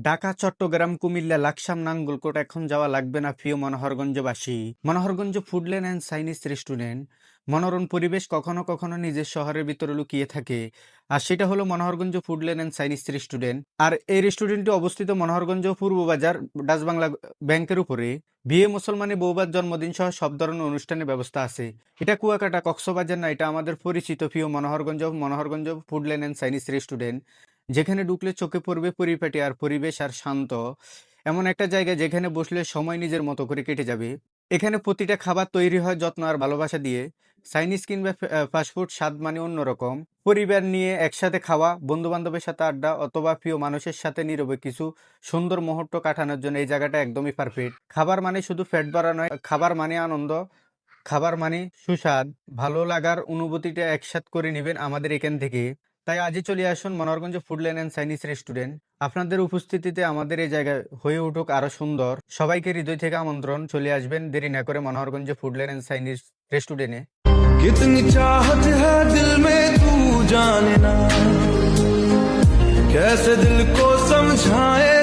ঢাকা, চট্টগ্রাম, কুমিল্লা, লাকসাম, নাঙ্গলকোট এখন যাওয়া লাগবে না প্রিয় মনোহরগঞ্জবাসী। Manoharganj Foodland and Chinese restaurant. মনোরম পরিবেশ কখনো কখনো নিজের শহরের ভিতরে লুকিয়ে থাকে, আর সেটা হলো Manoharganj Foodland and Chinese restaurant. আর এই রেস্টুরেন্টটি অবস্থিত মনোহরগঞ্জ পূর্ব বাজার ডাচবাংলা ব্যাংকের উপরে। বিয়ে, মুসলমানি, বৌভাত, জন্মদিন সহ সব ধরনের অনুষ্ঠানের ব্যবস্থা আছে। এটা কুয়াকাটা, কক্সবাজার না, এটা আমাদের পরিচিত প্রিয় Manoharganj Foodland and Chinese restaurant, যেখানে ঢুকলে চোখে পড়বে পরিপাটি আর পরিবেশ আর শান্ত। এমন একটা জায়গা যেখানে বসলে সময় নিজের মতো করে কেটে যাবে। এখানে প্রতিটা খাবার তৈরি হয় যত্ন আর ভালোবাসা দিয়ে। চাইনিজ কিংবা ফাস্টফুড স্বাদ মানে অন্যরকম। পরিবার নিয়ে একসাথে খাওয়া, বন্ধু বান্ধবের সাথে আড্ডা অথবা প্রিয় মানুষের সাথে নীরবে কিছু সুন্দর মুহূর্ত কাটানোর জন্য এই জায়গাটা একদমই পারফেক্ট। খাবার মানে শুধু পেট ভরা নয়, খাবার মানে আনন্দ, খাবার মানে সুস্বাদ। ভালো লাগার অনুভূতিটা একসাথ করে নেবেন আমাদের এখান থেকে। তাই আজই চলে আসুন Manoharganj Foodland and Chinese restaurant. আপনাদের উপস্থিতিতে আমাদের এই জায়গায় হয়ে উঠুক আরো সুন্দর। সবাইকে হৃদয় থেকে আমন্ত্রণ, চলে আসবেন দেরি না করে মনোহরগঞ্জ ফুডল্যান্ড অ্যান্ড চাইনিজ রেস্টুরেন্টে। कितनी चाहत है दिल में तू जाने ना, कैसे दिल को समझाए